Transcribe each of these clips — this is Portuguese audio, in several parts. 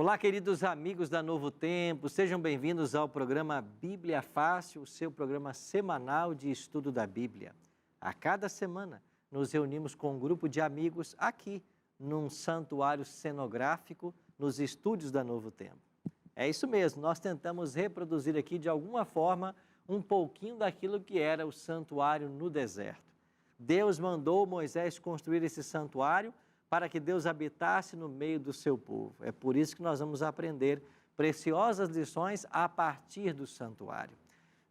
Olá, queridos amigos da Novo Tempo, sejam bem-vindos ao programa Bíblia Fácil, o seu programa semanal de estudo da Bíblia. A cada semana, nos reunimos com um grupo de amigos aqui, num santuário cenográfico, nos estúdios da Novo Tempo. É isso mesmo, nós tentamos reproduzir aqui, de alguma forma, um pouquinho daquilo que era o santuário no deserto. Deus mandou Moisés construir esse santuário para que Deus habitasse no meio do seu povo. É por isso que nós vamos aprender preciosas lições a partir do santuário.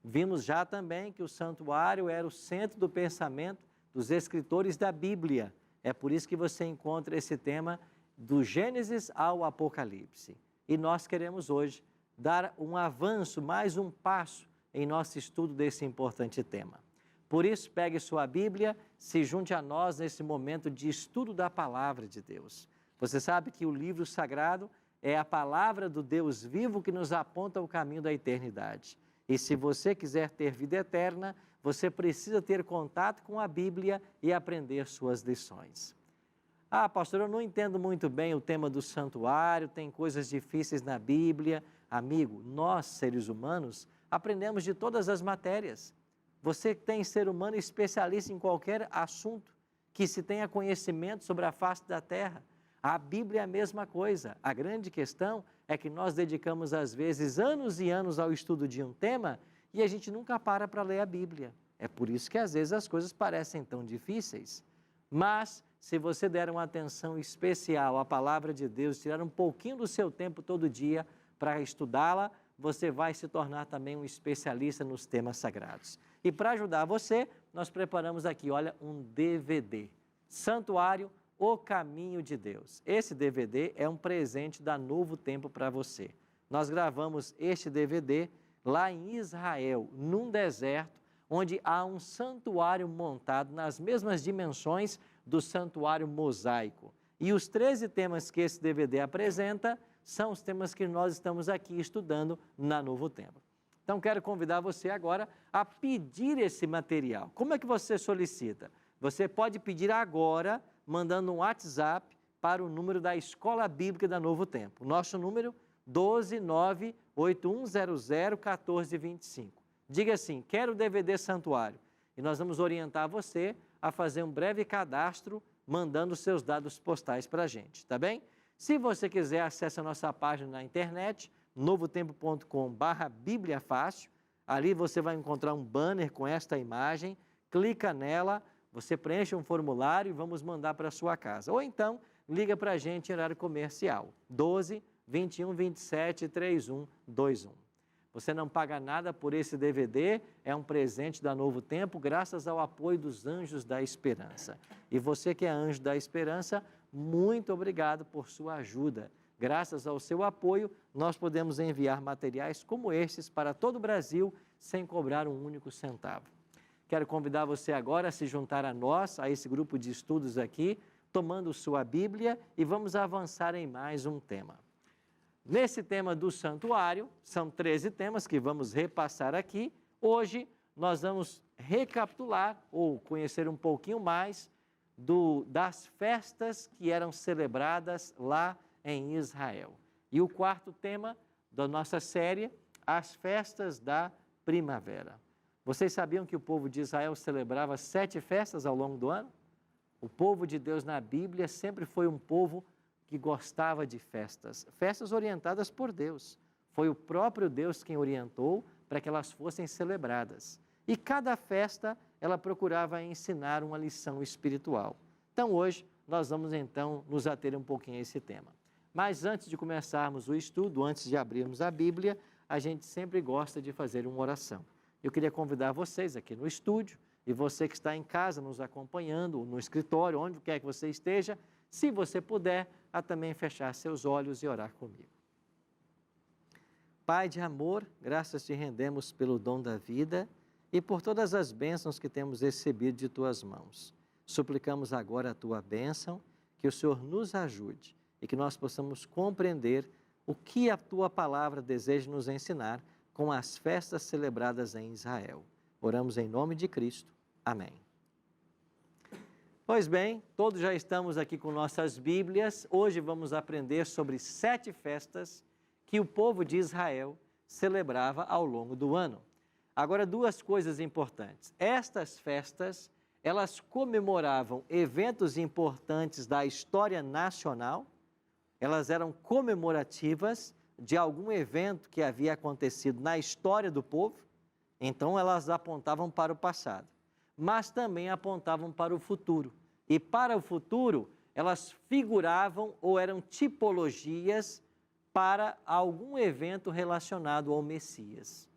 Vimos já também que o santuário era o centro do pensamento dos escritores da Bíblia. É por isso que você encontra esse tema do Gênesis ao Apocalipse. E nós queremos hoje dar um avanço, mais um passo em nosso estudo desse importante tema. Por isso, pegue sua Bíblia, se junte a nós nesse momento de estudo da Palavra de Deus. Você sabe que o livro sagrado é a palavra do Deus vivo que nos aponta o caminho da eternidade. E se você quiser ter vida eterna, você precisa ter contato com a Bíblia e aprender suas lições. Ah, pastor, eu não entendo muito bem o tema do santuário, tem coisas difíceis na Bíblia. Amigo, nós, seres humanos, aprendemos de todas as matérias. Você tem ser humano especialista em qualquer assunto, que se tenha conhecimento sobre a face da terra. A Bíblia é a mesma coisa. A grande questão é que nós dedicamos, às vezes, anos e anos ao estudo de um tema e a gente nunca para ler a Bíblia. É por isso que, às vezes, as coisas parecem tão difíceis. Mas, se você der uma atenção especial à palavra de Deus, tirar um pouquinho do seu tempo todo dia para estudá-la, você vai se tornar também um especialista nos temas sagrados. E para ajudar você, nós preparamos aqui, olha, um DVD, Santuário, o Caminho de Deus. Esse DVD é um presente da Novo Tempo para você. Nós gravamos este DVD lá em Israel, num deserto, onde há um santuário montado nas mesmas dimensões do santuário mosaico. E os 13 temas que esse DVD apresenta são os temas que nós estamos aqui estudando na Novo Tempo. Então, quero convidar você agora a pedir esse material. Como é que você solicita? Você pode pedir agora, mandando um WhatsApp para o número da Escola Bíblica da Novo Tempo. Nosso número, 12981001425. Diga assim, quero o DVD Santuário. E nós vamos orientar você a fazer um breve cadastro, mandando seus dados postais para a gente, tá bem? Se você quiser, acesse a nossa página na internet, novotempo.com/Bíblia Fácil. Ali você vai encontrar um banner com esta imagem, clica nela, você preenche um formulário e vamos mandar para a sua casa. Ou então, liga para a gente em horário comercial, 12 21 27 31 21. Você não paga nada por esse DVD, é um presente da Novo Tempo, graças ao apoio dos Anjos da Esperança. E você que é Anjo da Esperança, muito obrigado por sua ajuda. Graças ao seu apoio, nós podemos enviar materiais como estes para todo o Brasil, sem cobrar um único centavo. Quero convidar você agora a se juntar a nós, a esse grupo de estudos aqui, tomando sua Bíblia e vamos avançar em mais um tema. Nesse tema do santuário, são 13 temas que vamos repassar aqui. Hoje, nós vamos recapitular ou conhecer um pouquinho mais das festas que eram celebradas lá em Israel. E o quarto tema da nossa série, as festas da primavera. Vocês sabiam que o povo de Israel celebrava 7 festas ao longo do ano? O povo de Deus na Bíblia sempre foi um povo que gostava de festas, festas orientadas por Deus. Foi o próprio Deus quem orientou para que elas fossem celebradas. E cada festa, ela procurava ensinar uma lição espiritual. Então, hoje, nós vamos então nos ater um pouquinho a esse tema. Mas antes de começarmos o estudo, antes de abrirmos a Bíblia, a gente sempre gosta de fazer uma oração. Eu queria convidar vocês aqui no estúdio e você que está em casa nos acompanhando, no escritório, onde quer que você esteja, se você puder, a também fechar seus olhos e orar comigo. Pai de amor, graças te rendemos pelo dom da vida e por todas as bênçãos que temos recebido de tuas mãos. Suplicamos agora a tua bênção, que o Senhor nos ajude e que nós possamos compreender o que a tua palavra deseja nos ensinar com as festas celebradas em Israel. Oramos em nome de Cristo. Amém. Pois bem, todos já estamos aqui com nossas Bíblias. Hoje vamos aprender sobre 7 festas que o povo de Israel celebrava ao longo do ano. Agora, 2 coisas importantes. Estas festas, elas comemoravam eventos importantes da história nacional, elas eram comemorativas de algum evento que havia acontecido na história do povo, então elas apontavam para o passado, mas também apontavam para o futuro. E para o futuro, elas figuravam ou eram tipologias para algum evento relacionado ao Messias.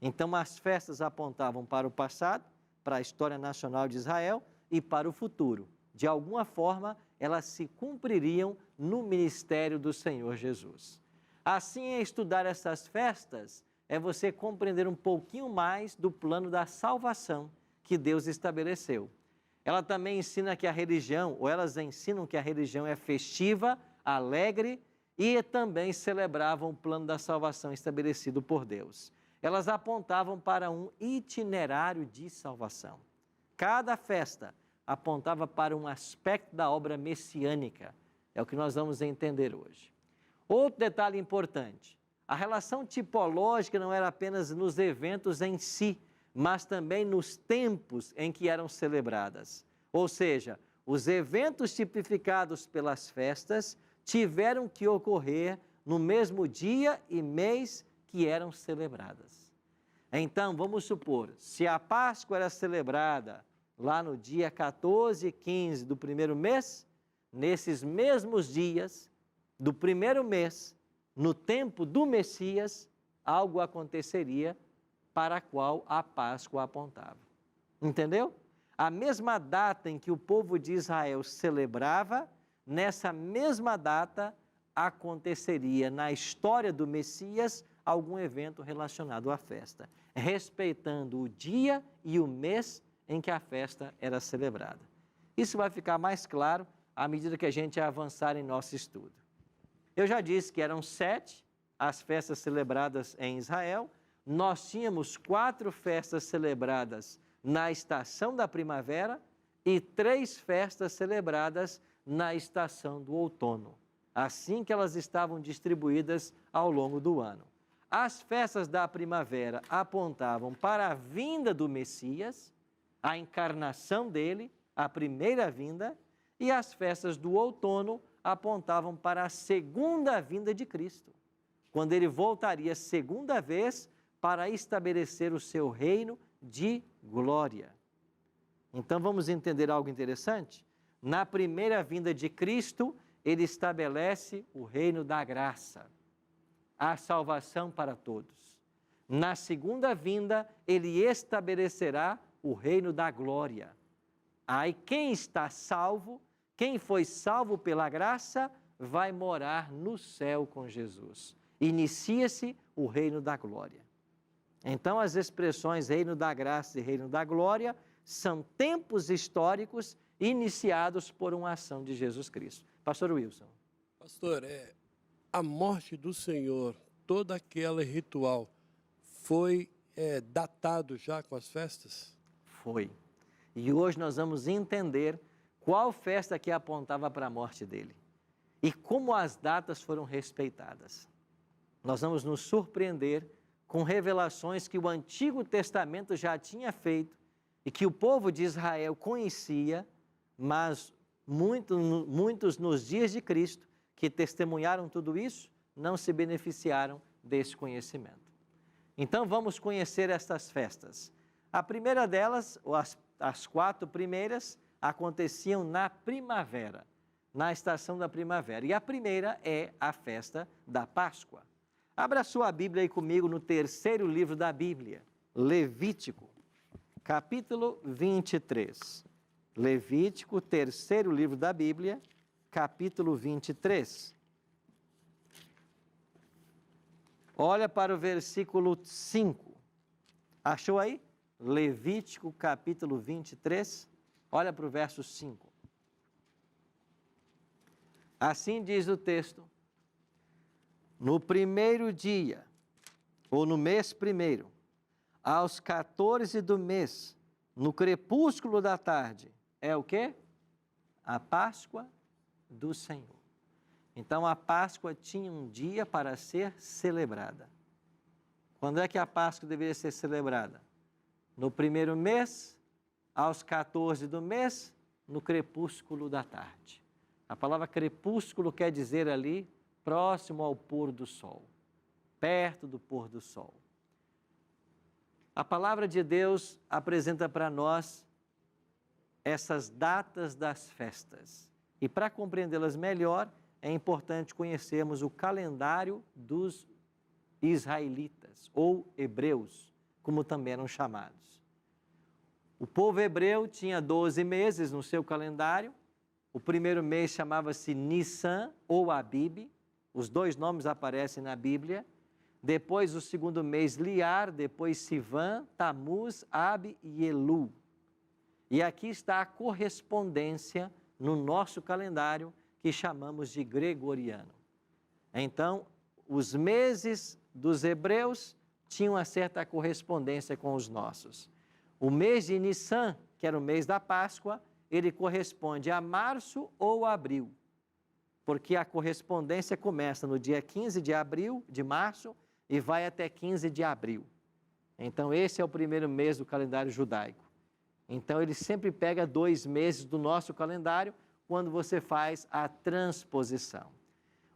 Então as festas apontavam para o passado, para a história nacional de Israel e para o futuro. De alguma forma, elas se cumpririam no ministério do Senhor Jesus. Assim, estudar essas festas é você compreender um pouquinho mais do plano da salvação que Deus estabeleceu. Ela também ensina que a religião, ou elas ensinam que a religião é festiva, alegre e também celebravam o plano da salvação estabelecido por Deus. Elas apontavam para um itinerário de salvação. Cada festa apontava para um aspecto da obra messiânica. É o que nós vamos entender hoje. Outro detalhe importante, a relação tipológica não era apenas nos eventos em si, mas também nos tempos em que eram celebradas. Ou seja, os eventos tipificados pelas festas tiveram que ocorrer no mesmo dia e mês que eram celebradas. Então, vamos supor, se a Páscoa era celebrada lá no dia 14 e 15 do primeiro mês, nesses mesmos dias do primeiro mês, no tempo do Messias, algo aconteceria para a qual a Páscoa apontava. Entendeu? A mesma data em que o povo de Israel celebrava, nessa mesma data aconteceria na história do Messias algum evento relacionado à festa, respeitando o dia e o mês em que a festa era celebrada. Isso vai ficar mais claro à medida que a gente avançar em nosso estudo. Eu já disse que eram 7 as festas celebradas em Israel. Nós tínhamos 4 festas celebradas na estação da primavera e 3 festas celebradas na estação do outono, assim que elas estavam distribuídas ao longo do ano. As festas da primavera apontavam para a vinda do Messias, a encarnação dele, a primeira vinda, e as festas do outono apontavam para a segunda vinda de Cristo, quando ele voltaria segunda vez para estabelecer o seu reino de glória. Então vamos entender algo interessante? Na primeira vinda de Cristo, ele estabelece o reino da graça, a salvação para todos. Na segunda vinda, ele estabelecerá o reino da glória. Aí quem está salvo, quem foi salvo pela graça, vai morar no céu com Jesus. Inicia-se o reino da glória. Então as expressões reino da graça e reino da glória são tempos históricos iniciados por uma ação de Jesus Cristo. Pastor Wilson. Pastor, a morte do Senhor, todo aquele ritual, foi datado já com as festas? Foi. E hoje nós vamos entender qual festa que apontava para a morte dele e como as datas foram respeitadas. Nós vamos nos surpreender com revelações que o Antigo Testamento já tinha feito e que o povo de Israel conhecia, mas muitos nos dias de Cristo que testemunharam tudo isso não se beneficiaram desse conhecimento. Então vamos conhecer estas festas. A primeira delas, ou as 4 primeiras, aconteciam na primavera, na estação da primavera. E a primeira é a festa da Páscoa. Abra sua Bíblia aí comigo no 3º livro da Bíblia, Levítico, capítulo 23. Levítico, 3º livro da Bíblia, capítulo 23. Olha para o versículo 5. Achou aí? Levítico capítulo 23. Olha para o verso 5. Assim diz o texto: no primeiro dia, ou no mês primeiro, aos 14 do mês, no crepúsculo da tarde, é o quê? A Páscoa do Senhor. Então, a Páscoa tinha um dia para ser celebrada. Quando é que a Páscoa deveria ser celebrada? No primeiro mês, aos 14 do mês, no crepúsculo da tarde. A palavra crepúsculo quer dizer ali, próximo ao pôr do sol, perto do pôr do sol. A palavra de Deus apresenta para nós essas datas das festas. E para compreendê-las melhor, é importante conhecermos o calendário dos israelitas, ou hebreus, como também eram chamados. O povo hebreu tinha 12 meses no seu calendário. O primeiro mês chamava-se Nissan ou Abib, os dois nomes aparecem na Bíblia. Depois o segundo mês Liar, depois Sivan, Tamuz, Ab e Elu. E aqui está a correspondência no nosso calendário, que chamamos de gregoriano. Então, os meses dos hebreus tinham uma certa correspondência com os nossos. O mês de Nissan, que era o mês da Páscoa, ele corresponde a março ou abril, porque a correspondência começa no dia 15 de março, e vai até 15 de abril. Então, esse é o primeiro mês do calendário judaico. Então, ele sempre pega 2 meses do nosso calendário, quando você faz a transposição.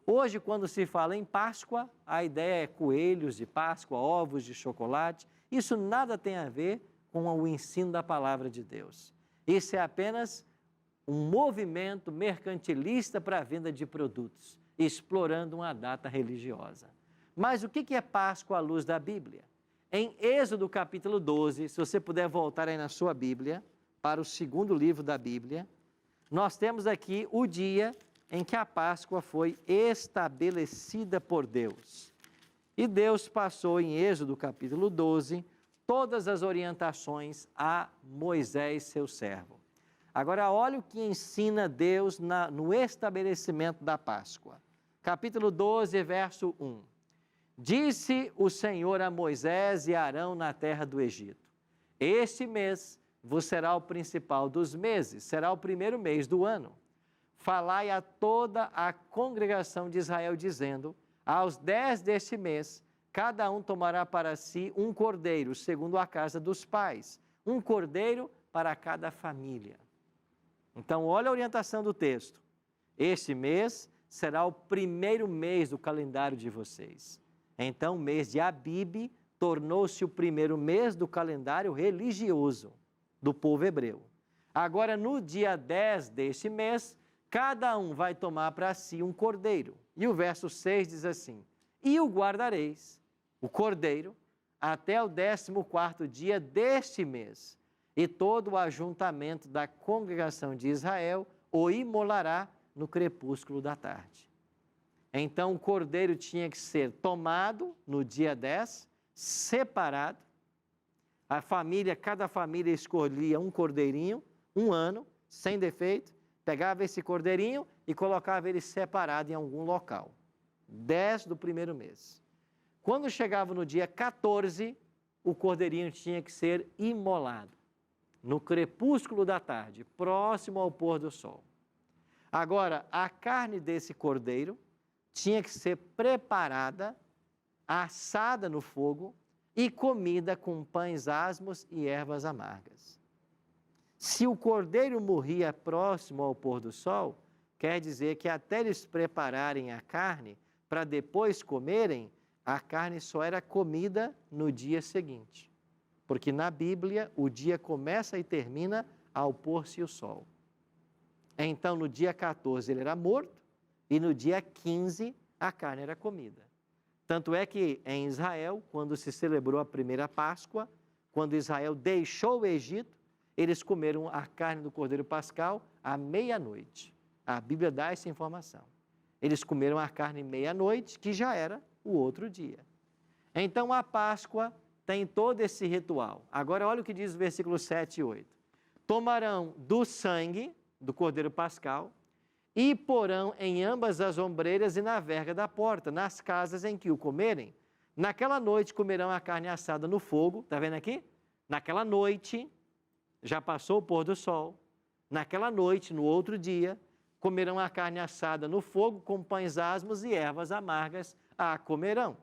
Hoje, quando se fala em Páscoa, a ideia é coelhos de Páscoa, ovos de chocolate. Isso nada tem a ver com o ensino da palavra de Deus. Isso é apenas um movimento mercantilista para a venda de produtos, explorando uma data religiosa. Mas o que é Páscoa à luz da Bíblia? Em Êxodo capítulo 12, se você puder voltar aí na sua Bíblia, para o segundo livro da Bíblia, nós temos aqui o dia em que a Páscoa foi estabelecida por Deus. E Deus passou em Êxodo capítulo 12 todas as orientações a Moisés, seu servo. Agora, olha o que ensina Deus no estabelecimento da Páscoa. Capítulo 12, verso 1. Disse o Senhor a Moisés e a Arão na terra do Egito: este mês vos será o principal dos meses, será o primeiro mês do ano. Falai a toda a congregação de Israel, dizendo: aos 10 deste mês, cada um tomará para si um cordeiro, segundo a casa dos pais, um cordeiro para cada família. Então, olha a orientação do texto. Este mês será o primeiro mês do calendário de vocês. Então, o mês de Abib tornou-se o primeiro mês do calendário religioso do povo hebreu. Agora, no dia 10 deste mês, cada um vai tomar para si um cordeiro. E o verso 6 diz assim: e o guardareis, o cordeiro, até o 14º dia deste mês, e todo o ajuntamento da congregação de Israel o imolará no crepúsculo da tarde. Então, o cordeiro tinha que ser tomado no dia 10, separado. Cada família escolhia um cordeirinho, um ano, sem defeito, pegava esse cordeirinho e colocava ele separado em algum local. 10 do primeiro mês. Quando chegava no dia 14, o cordeirinho tinha que ser imolado, no crepúsculo da tarde, próximo ao pôr do sol. Agora, a carne desse cordeiro tinha que ser preparada, assada no fogo e comida com pães asmos e ervas amargas. Se o cordeiro morria próximo ao pôr do sol, quer dizer que até eles prepararem a carne para depois comerem, a carne só era comida no dia seguinte. Porque na Bíblia o dia começa e termina ao pôr-se o sol. Então no dia 14 ele era morto e no dia 15 a carne era comida. Tanto é que em Israel, quando se celebrou a primeira Páscoa, quando Israel deixou o Egito, eles comeram a carne do cordeiro pascal à meia-noite. A Bíblia dá essa informação. Eles comeram a carne meia-noite, que já era o outro dia. Então a Páscoa tem todo esse ritual. Agora olha o que diz o versículo 7 e 8. Tomarão do sangue do cordeiro pascal e porão em ambas as ombreiras e na verga da porta, nas casas em que o comerem. Naquela noite comerão a carne assada no fogo, está vendo aqui? Naquela noite, já passou o pôr do sol, naquela noite, no outro dia, comerão a carne assada no fogo com pães asmos e ervas amargas a comerão.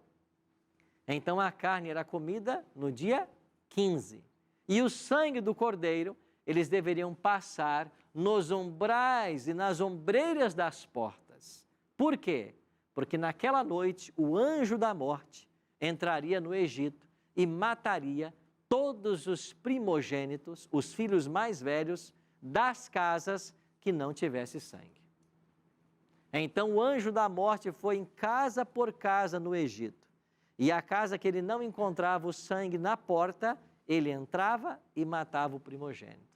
Então a carne era comida no dia 15. E o sangue do cordeiro eles deveriam passar nos umbrais e nas ombreiras das portas. Por quê? Porque naquela noite o anjo da morte entraria no Egito e mataria todos os primogênitos, os filhos mais velhos das casas que não tivesse sangue. Então o anjo da morte foi em casa por casa no Egito. E a casa que ele não encontrava o sangue na porta, ele entrava e matava o primogênito.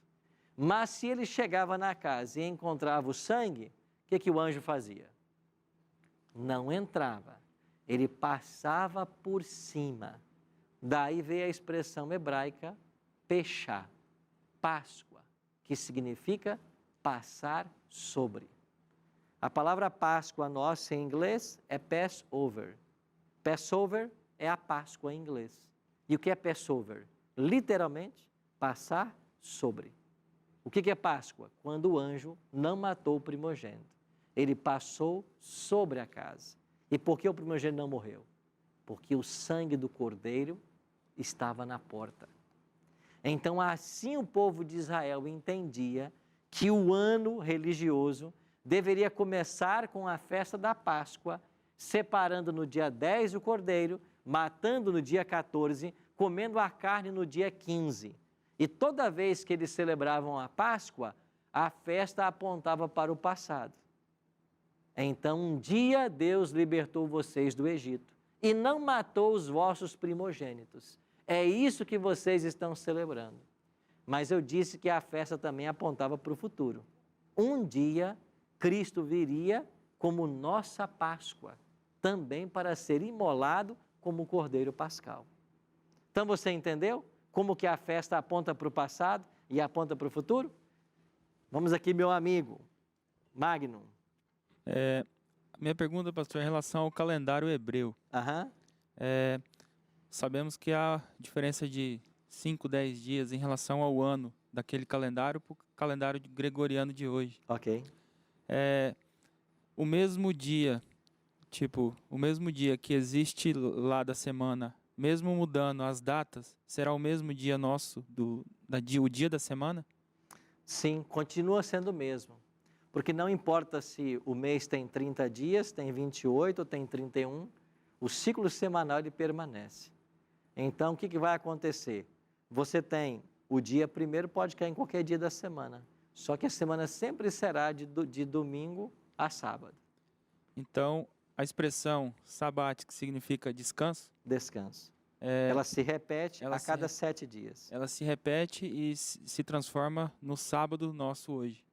Mas se ele chegava na casa e encontrava o sangue, o que o anjo fazia? Não entrava, ele passava por cima. Daí veio a expressão hebraica pechá, Páscoa, que significa passar sobre. A palavra Páscoa nossa em inglês é Passover. Passover é a Páscoa em inglês. E o que é Passover? Literalmente, passar sobre. O que é Páscoa? Quando o anjo não matou o primogênito. Ele passou sobre a casa. E por que o primogênito não morreu? Porque o sangue do cordeiro estava na porta. Então, assim o povo de Israel entendia que o ano religioso deveria começar com a festa da Páscoa, separando no dia 10 o cordeiro, matando no dia 14, comendo a carne no dia 15. E toda vez que eles celebravam a Páscoa, a festa apontava para o passado. Então, um dia Deus libertou vocês do Egito e não matou os vossos primogênitos. É isso que vocês estão celebrando. Mas eu disse que a festa também apontava para o futuro. Um dia, Cristo viria como nossa Páscoa, também para ser imolado como Cordeiro Pascal. Então você entendeu como que a festa aponta para o passado e aponta para o futuro? Vamos aqui, meu amigo, Magno. Minha pergunta, pastor, é em relação ao calendário hebreu. Sabemos que há diferença de 5, 10 dias em relação ao ano daquele calendário para o calendário gregoriano de hoje. Ok. O mesmo dia, o mesmo dia que existe lá da semana, mesmo mudando as datas, será o mesmo dia nosso, o dia da semana? Sim, continua sendo o mesmo. Porque não importa se o mês tem 30 dias, tem 28 ou tem 31, o ciclo semanal ele permanece. Então, o que vai acontecer? Você tem o dia primeiro, pode cair em qualquer dia da semana. Só que a semana sempre será de domingo a sábado. Então, a expressão sabate, que significa descanso? Descanso. Ela se repete a cada 7 dias. Ela se repete e se transforma no sábado nosso hoje.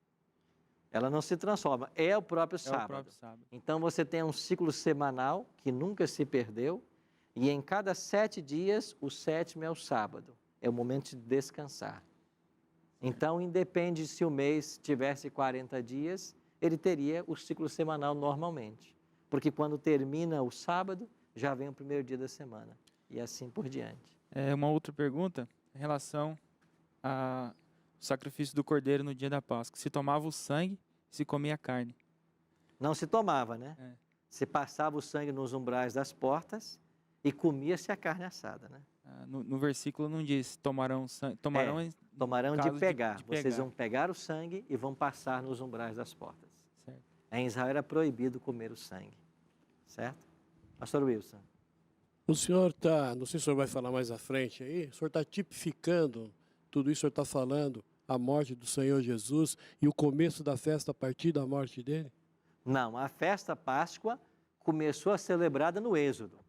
Ela não se transforma, é o próprio sábado. É o próprio sábado. Então você tem um ciclo semanal que nunca se perdeu e em cada 7 dias, o 7º é o sábado. É o momento de descansar. Então, independe se o mês tivesse 40 dias, ele teria o ciclo semanal normalmente. Porque quando termina o sábado, já vem o primeiro dia da semana. E assim por diante. Uma outra pergunta em relação ao sacrifício do cordeiro no dia da Páscoa. Se tomava o sangue, se comia a carne. Não se tomava, né? Se passava o sangue nos umbrais das portas e comia-se a carne assada, né? No versículo não diz, tomarão sangue. Tomarão de pegar. Vocês vão pegar o sangue e vão passar nos umbrais das portas. Certo. Em Israel era proibido comer o sangue. Certo? Pastor Wilson. O senhor está, não sei se o senhor vai falar mais à frente aí, o senhor está tipificando tudo isso, o senhor está falando a morte do Senhor Jesus e o começo da festa a partir da morte dele? Não, a festa Páscoa começou a ser celebrada no Êxodo.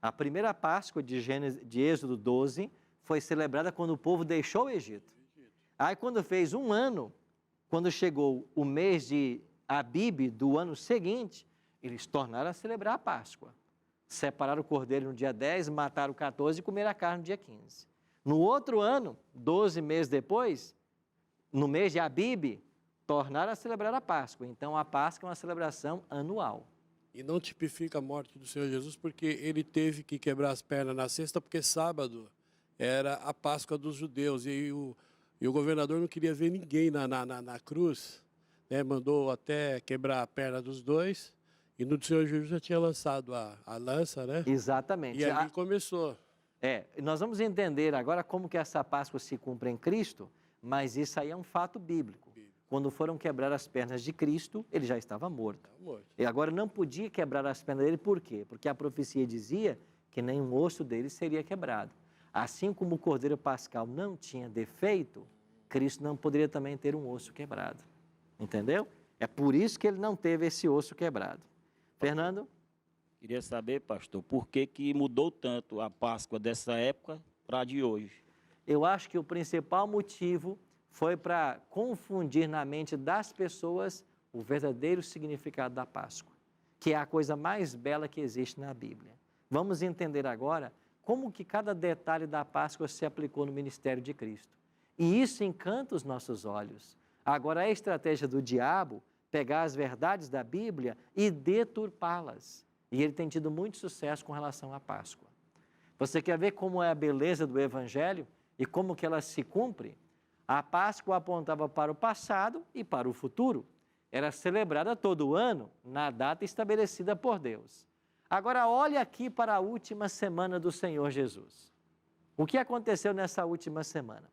A primeira Páscoa de Êxodo 12 foi celebrada quando o povo deixou o Egito. Aí quando fez 1 ano, quando chegou o mês de Abib do ano seguinte, eles tornaram a celebrar a Páscoa. Separaram o cordeiro no dia 10, mataram o 14 e comeram a carne no dia 15. No outro ano, 12 meses depois, no mês de Abib, tornaram a celebrar a Páscoa. Então, a Páscoa é uma celebração anual. E não tipifica a morte do Senhor Jesus porque ele teve que quebrar as pernas na sexta, porque sábado era a Páscoa dos judeus. E o governador não queria ver ninguém na cruz, né? Mandou até quebrar a perna dos dois. E no Senhor Jesus já tinha lançado a lança, né? Exatamente. E ali começou. Nós vamos entender agora como que essa Páscoa se cumpre em Cristo, mas isso aí é um fato bíblico. Quando foram quebrar as pernas de Cristo, ele já estava morto. E agora não podia quebrar as pernas dele, por quê? Porque a profecia dizia que nenhum osso dele seria quebrado. Assim como o cordeiro pascal não tinha defeito, Cristo não poderia também ter um osso quebrado. Entendeu? É por isso que ele não teve esse osso quebrado. Fernando? Queria saber, pastor, por que mudou tanto a Páscoa dessa época para a de hoje? Eu acho que o principal motivo foi para confundir na mente das pessoas o verdadeiro significado da Páscoa, que é a coisa mais bela que existe na Bíblia. Vamos entender agora como que cada detalhe da Páscoa se aplicou no ministério de Cristo. E isso encanta os nossos olhos. Agora, a estratégia do diabo, pegar as verdades da Bíblia e deturpá-las. E ele tem tido muito sucesso com relação à Páscoa. Você quer ver como é a beleza do Evangelho e como que ela se cumpre? A Páscoa apontava para o passado e para o futuro. Era celebrada todo ano, na data estabelecida por Deus. Agora, olhe aqui para a última semana do Senhor Jesus. O que aconteceu nessa última semana?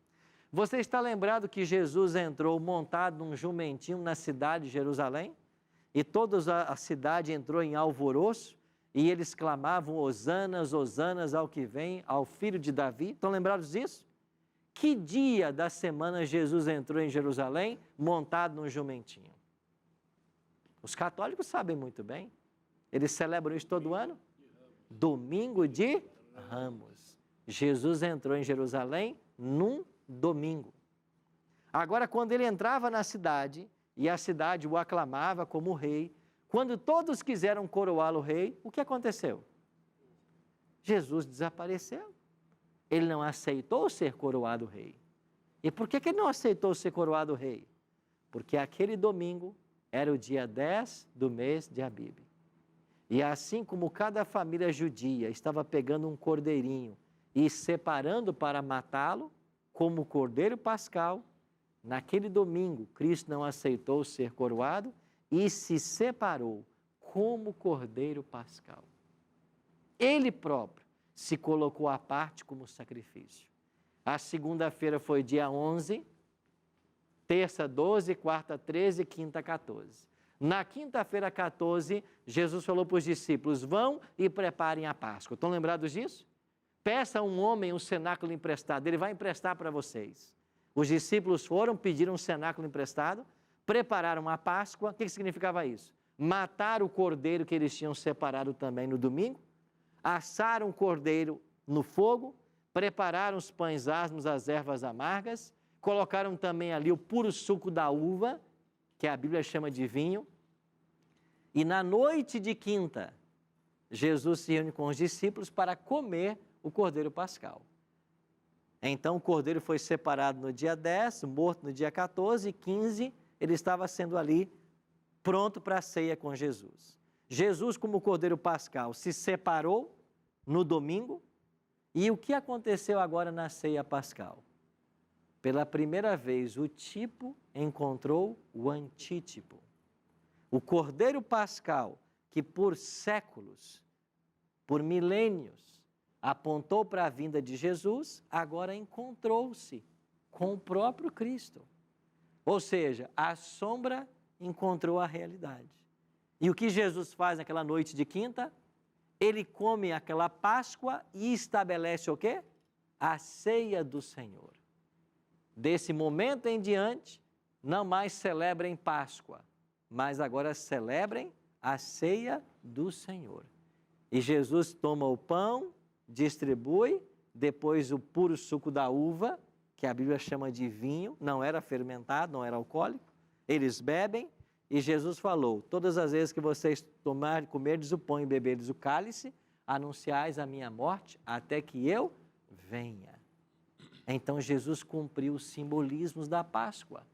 Você está lembrado que Jesus entrou montado num jumentinho na cidade de Jerusalém? E toda a cidade entrou em alvoroço e eles clamavam: Hosanas, Hosanas ao que vem, ao filho de Davi. Estão lembrados disso? Que dia da semana Jesus entrou em Jerusalém montado num jumentinho? Os católicos sabem muito bem. Eles celebram isso todo ano? Domingo de Ramos. Jesus entrou em Jerusalém num domingo. Agora, quando ele entrava na cidade, e a cidade o aclamava como rei, quando todos quiseram coroá-lo rei, o que aconteceu? Jesus desapareceu. Ele não aceitou ser coroado rei. E por que ele não aceitou ser coroado rei? Porque aquele domingo era o dia 10 do mês de Abib. E assim como cada família judia estava pegando um cordeirinho e separando para matá-lo, como o cordeiro pascal, naquele domingo Cristo não aceitou ser coroado e se separou como cordeiro pascal. Ele próprio se colocou à parte como sacrifício. A segunda-feira foi dia 11, terça 12, quarta 13, quinta 14. Na quinta-feira 14, Jesus falou para os discípulos: vão e preparem a Páscoa. Estão lembrados disso? Peça a um homem um cenáculo emprestado, ele vai emprestar para vocês. Os discípulos foram, pediram um cenáculo emprestado, prepararam a Páscoa. O que significava isso? Mataram o cordeiro que eles tinham separado também no domingo, assaram o cordeiro no fogo, prepararam os pães asmos, as ervas amargas, colocaram também ali o puro suco da uva, que a Bíblia chama de vinho. E na noite de quinta, Jesus se reúne com os discípulos para comer o cordeiro pascal. Então o cordeiro foi separado no dia 10, morto no dia 14 e 15, ele estava sendo ali pronto para a ceia com Jesus. Jesus, como cordeiro pascal, se separou no domingo. E o que aconteceu agora na ceia pascal? Pela primeira vez, o tipo encontrou o antítipo. O cordeiro pascal, que por séculos, por milênios, apontou para a vinda de Jesus, agora encontrou-se com o próprio Cristo. Ou seja, a sombra encontrou a realidade. E o que Jesus faz naquela noite de quinta? Ele come aquela Páscoa e estabelece o quê? A ceia do Senhor. Desse momento em diante, não mais celebrem Páscoa, mas agora celebrem a ceia do Senhor. E Jesus toma o pão, distribui, depois o puro suco da uva, que a Bíblia chama de vinho, não era fermentado, não era alcoólico, eles bebem, e Jesus falou: todas as vezes que vocês comerdes o pão e beberdes o cálice, anunciais a minha morte até que eu venha. Então Jesus cumpriu os simbolismos da Páscoa.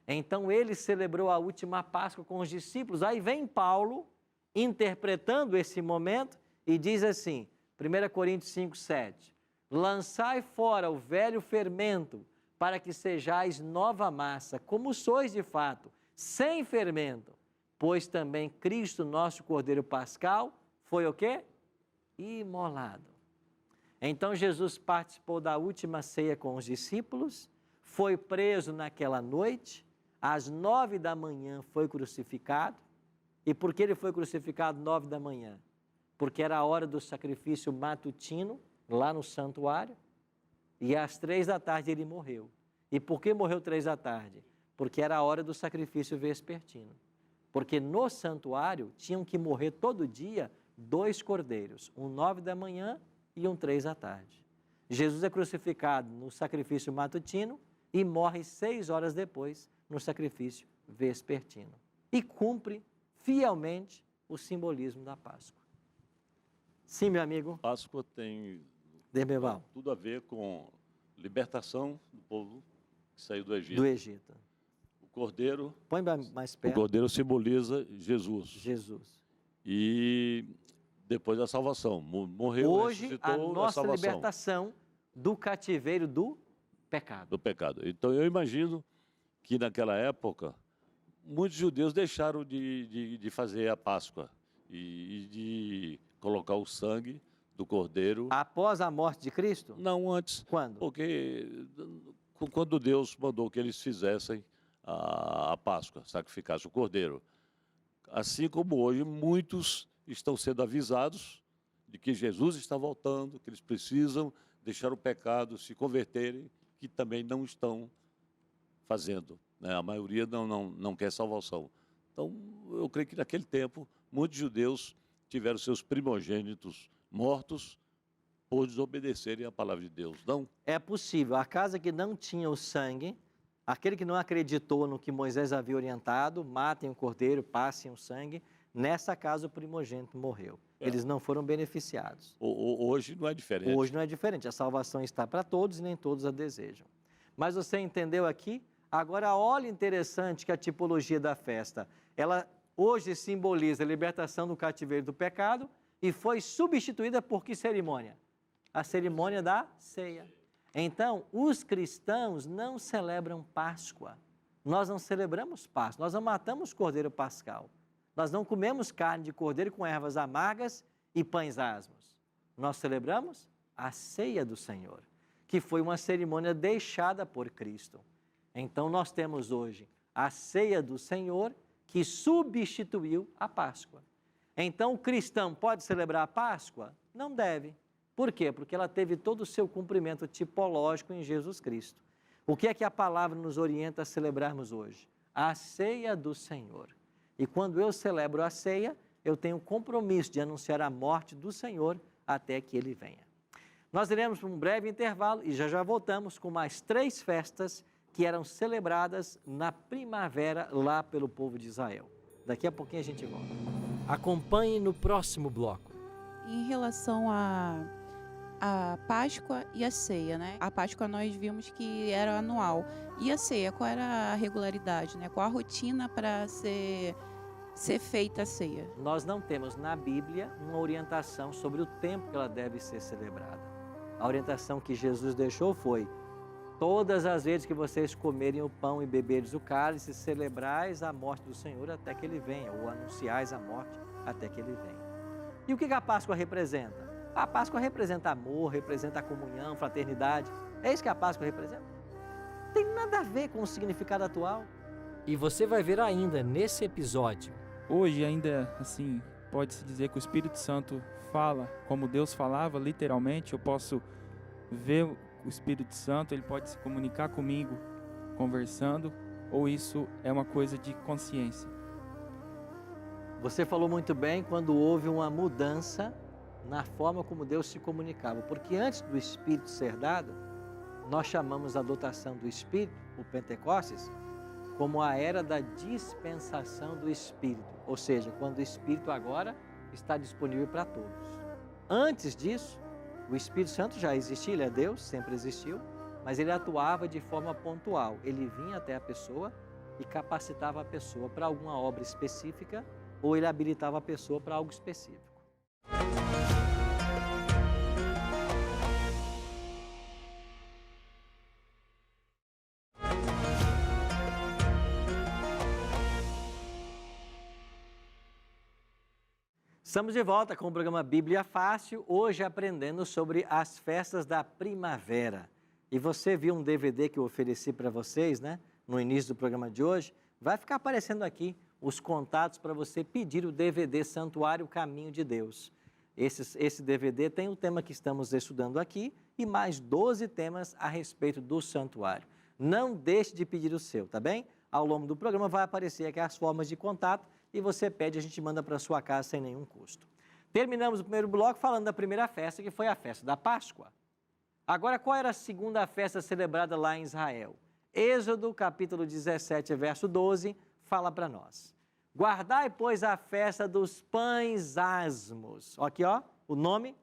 Então ele celebrou a última Páscoa com os discípulos. Aí vem Paulo interpretando esse momento e diz assim, 1 Coríntios 5, 7, lançai fora o velho fermento, para que sejais nova massa, como sois de fato, sem fermento, pois também Cristo, nosso Cordeiro Pascal, foi o quê? Imolado. Então Jesus participou da última ceia com os discípulos, foi preso naquela noite, às 9 da manhã foi crucificado. E por que ele foi crucificado 9 da manhã? Porque era a hora do sacrifício matutino, lá no santuário, e às 3 da tarde ele morreu. E por que morreu 3 da tarde? Porque era a hora do sacrifício vespertino. Porque no santuário tinham que morrer todo dia 2 cordeiros, um 9 da manhã e um 3 da tarde. Jesus é crucificado no sacrifício matutino e morre 6 horas depois no sacrifício vespertino. E cumpre fielmente o simbolismo da Páscoa. Sim, meu amigo. Páscoa tem Demeval. tudo a ver com libertação do povo que saiu do Egito. Do Egito. O cordeiro, Põe mais o perto. cordeiro simboliza Jesus. Jesus. E depois a salvação. Morreu, Hoje, a ressuscitou, nossa salvação libertação do cativeiro do pecado. do pecado. Então eu imagino que naquela época muitos judeus deixaram de fazer a Páscoa e de colocar o sangue do cordeiro. Após a morte de Cristo? Não antes, Quando? porque quando Deus mandou que eles fizessem a Páscoa, sacrificassem o cordeiro. Assim como hoje, muitos estão sendo avisados de que Jesus está voltando, que eles precisam deixar o pecado, se converterem, que também não estão fazendo. Né? A maioria não quer salvação. Então, eu creio que naquele tempo, muitos judeus tiveram seus primogênitos mortos por desobedecerem a palavra de Deus. Não? É possível. A casa que não tinha o sangue, aquele que não acreditou no que Moisés havia orientado, matem o cordeiro, passem o sangue, nessa casa o primogênito morreu. Eles não foram beneficiados. Hoje não é diferente. Hoje não é diferente. A salvação está para todos e nem todos a desejam. Mas você entendeu aqui? Agora, olha interessante que a tipologia da festa, ela hoje simboliza a libertação do cativeiro do pecado e foi substituída por que cerimônia? A cerimônia da ceia. Então, os cristãos não celebram Páscoa. Nós não celebramos Páscoa, nós não matamos cordeiro pascal. Nós não comemos carne de cordeiro com ervas amargas e pães asmos. Nós celebramos a ceia do Senhor, que foi uma cerimônia deixada por Cristo. Então, nós temos hoje a ceia do Senhor, que substituiu a Páscoa. Então, o cristão pode celebrar a Páscoa? Não deve. Por quê? Porque ela teve todo o seu cumprimento tipológico em Jesus Cristo. O que é que a palavra nos orienta a celebrarmos hoje? A ceia do Senhor. E quando eu celebro a ceia, eu tenho o compromisso de anunciar a morte do Senhor até que Ele venha. Nós iremos para um breve intervalo e já voltamos com mais 3 festas que eram celebradas na primavera lá pelo povo de Israel. Daqui a pouquinho a gente volta. Acompanhe no próximo bloco. Em relação à Páscoa e a ceia, né? A Páscoa nós vimos que era anual. E a ceia, qual era a regularidade, né? Qual a rotina para ser feita a ceia? Nós não temos na Bíblia uma orientação sobre o tempo que ela deve ser celebrada. A orientação que Jesus deixou foi: todas as vezes que vocês comerem o pão e beberes o cálice, celebrais a morte do Senhor até que Ele venha, ou anunciais a morte até que Ele venha. E o que a Páscoa representa? A Páscoa representa amor, representa a comunhão, fraternidade. É isso que a Páscoa representa? Não tem nada a ver com o significado atual. E você vai ver ainda nesse episódio. Hoje ainda, assim, pode-se dizer que o Espírito Santo fala como Deus falava, literalmente. Eu posso ver o Espírito Santo, ele pode se comunicar comigo conversando, ou isso é uma coisa de consciência? Você falou muito bem quando houve uma mudança na forma como Deus se comunicava. Porque antes do Espírito ser dado, nós chamamos a dotação do Espírito, o Pentecostes, como a era da dispensação do Espírito. Ou seja, quando o Espírito agora está disponível para todos. Antes disso, o Espírito Santo já existia, ele é Deus, sempre existiu, mas ele atuava de forma pontual. Ele vinha até a pessoa e capacitava a pessoa para alguma obra específica ou ele habilitava a pessoa para algo específico. Estamos de volta com o programa Bíblia Fácil, hoje aprendendo sobre as festas da primavera. E você viu um DVD que eu ofereci para vocês, né? No início do programa de hoje. Vai ficar aparecendo aqui os contatos para você pedir o DVD Santuário Caminho de Deus. Esse DVD tem o tema que estamos estudando aqui e mais 12 temas a respeito do santuário. Não deixe de pedir o seu, tá bem? Ao longo do programa vai aparecer aqui as formas de contato e você pede, a gente manda para sua casa sem nenhum custo. Terminamos o primeiro bloco falando da primeira festa, que foi a festa da Páscoa. Agora, qual era a segunda festa celebrada lá em Israel? Êxodo, capítulo 17, verso 12, fala para nós. Guardai, pois, a festa dos pães asmos. Aqui, ó, o nome,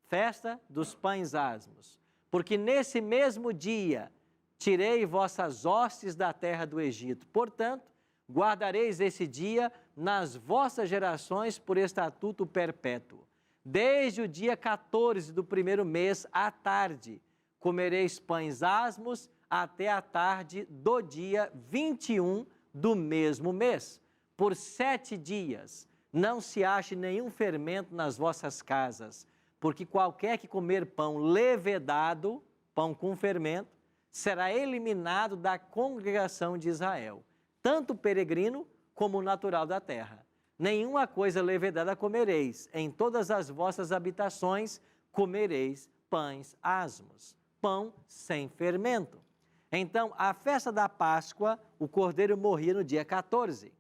festa dos pães asmos. Porque nesse mesmo dia tirei vossas hostes da terra do Egito. Portanto, guardareis esse dia nas vossas gerações por estatuto perpétuo. Desde o dia 14 do primeiro mês à tarde, comereis pães asmos até a tarde do dia 21 do mesmo mês. Por 7 dias não se ache nenhum fermento nas vossas casas, porque qualquer que comer pão levedado, pão com fermento, será eliminado da congregação de Israel, tanto o peregrino como o natural da terra. Nenhuma coisa levedada comereis, em todas as vossas habitações comereis pães asmos, pão sem fermento. Então, a festa da Páscoa, o cordeiro morria no dia 14.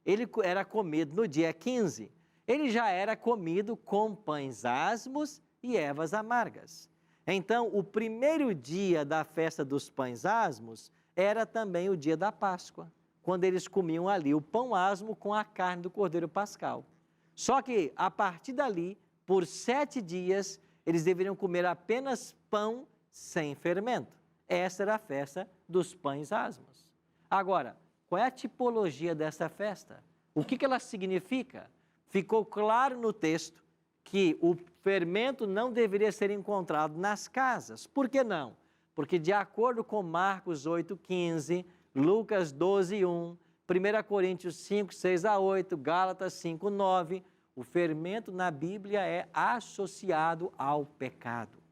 Ele era comido no dia 15. Ele já era comido com pães asmos e ervas amargas. Então, o primeiro dia da festa dos pães asmos era também o dia da Páscoa, quando eles comiam ali o pão asmo com a carne do cordeiro pascal. Só que, a partir dali, por 7 dias, eles deveriam comer apenas pão sem fermento. Essa era a festa dos pães asmos. Agora, qual é a tipologia dessa festa? O que ela significa? Ficou claro no texto que o fermento não deveria ser encontrado nas casas. Por que não? Porque de acordo com Marcos 8,15, Lucas 12,1, 1 Coríntios 5, 6 a 8, Gálatas 5, 9, o fermento na Bíblia é associado ao pecado.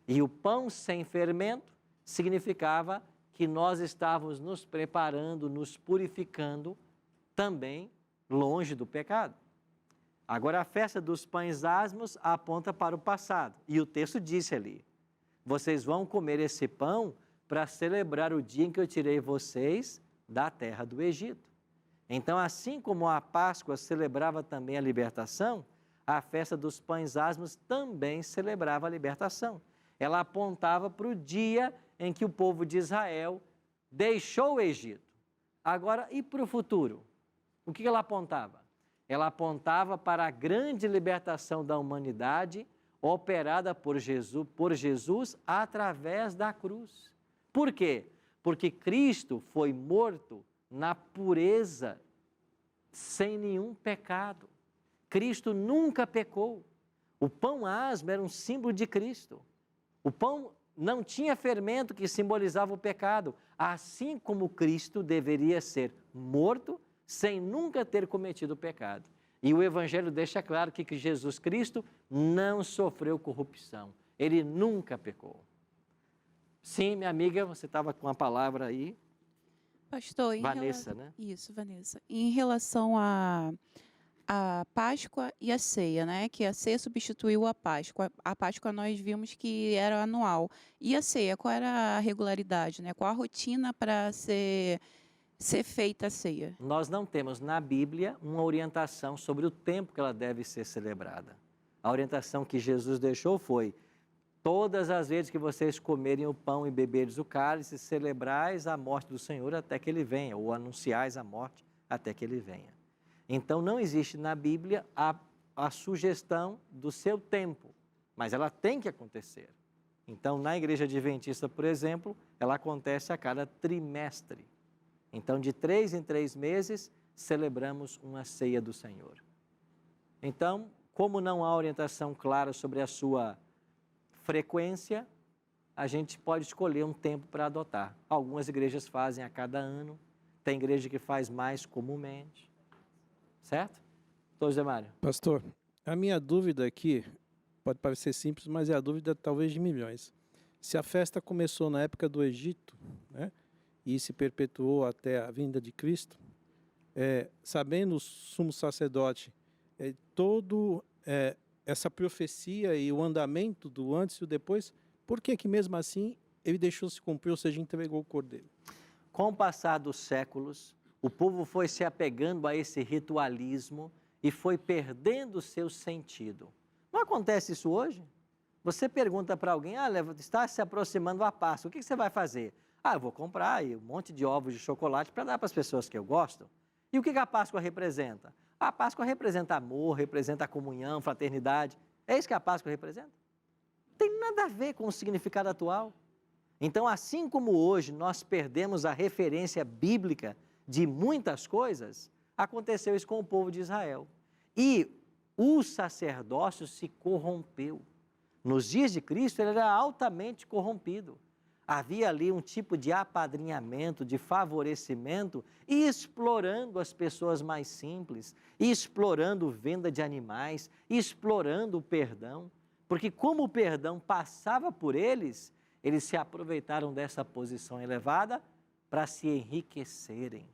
E o pão sem fermento significava que nós estávamos nos preparando, nos purificando, também longe do pecado. Agora, a festa dos pães asmos aponta para o passado. E o texto disse ali, vocês vão comer esse pão para celebrar o dia em que eu tirei vocês da terra do Egito. Então, assim como a Páscoa celebrava também a libertação, a festa dos pães asmos também celebrava a libertação. Ela apontava para o dia em que o povo de Israel deixou o Egito. Agora, e para o futuro? O que ela apontava? Ela apontava para a grande libertação da humanidade operada por Jesus através da cruz. Por quê? Porque Cristo foi morto na pureza, sem nenhum pecado. Cristo nunca pecou. O pão asmo era um símbolo de Cristo. O pão não tinha fermento que simbolizava o pecado, assim como Cristo deveria ser morto sem nunca ter cometido o pecado. E o Evangelho deixa claro que Jesus Cristo não sofreu corrupção. Ele nunca pecou. Sim, minha amiga, você estava com a palavra aí. Pastor, Vanessa, né? Isso, Vanessa. Em relação à Páscoa e a ceia, né? Que a ceia substituiu a Páscoa. A Páscoa nós vimos que era anual. E a ceia, qual era a regularidade, né? Qual a rotina para ser feita a ceia? Nós não temos na Bíblia uma orientação sobre o tempo que ela deve ser celebrada. A orientação que Jesus deixou foi: todas as vezes que vocês comerem o pão e beberem o cálice, celebrais a morte do Senhor até que Ele venha, ou anunciais a morte até que Ele venha. Então, não existe na Bíblia a a sugestão do seu tempo, mas ela tem que acontecer. Então, na Igreja Adventista, por exemplo, ela acontece a cada trimestre. Então, de 3 em 3 meses, celebramos uma ceia do Senhor. Então, como não há orientação clara sobre a sua frequência, a gente pode escolher um tempo para adotar. Algumas igrejas fazem a cada ano, tem igreja que faz mais comumente. Certo? Doutor José Mário. Pastor, a minha dúvida aqui, pode parecer simples, mas é a dúvida talvez de milhões. Se a festa começou na época do Egito, né, e se perpetuou até a vinda de Cristo, sabendo o sumo sacerdote, essa profecia e o andamento do antes e o depois, por que mesmo assim ele deixou se cumprir, ou seja, entregou o cordeiro? Com o passar dos séculos, o povo foi se apegando a esse ritualismo e foi perdendo o seu sentido. Não acontece isso hoje? Você pergunta para alguém, está se aproximando a Páscoa, o que você vai fazer? Eu vou comprar aí um monte de ovos de chocolate para dar para as pessoas que eu gosto. E o que a Páscoa representa? A Páscoa representa amor, representa comunhão, fraternidade. É isso que a Páscoa representa? Não tem nada a ver com o significado atual. Então, assim como hoje nós perdemos a referência bíblica de muitas coisas, aconteceu isso com o povo de Israel. E o sacerdócio se corrompeu. Nos dias de Cristo, ele era altamente corrompido. Havia ali um tipo de apadrinhamento, de favorecimento, e explorando as pessoas mais simples, explorando venda de animais, explorando o perdão. Porque como o perdão passava por eles se aproveitaram dessa posição elevada para se enriquecerem.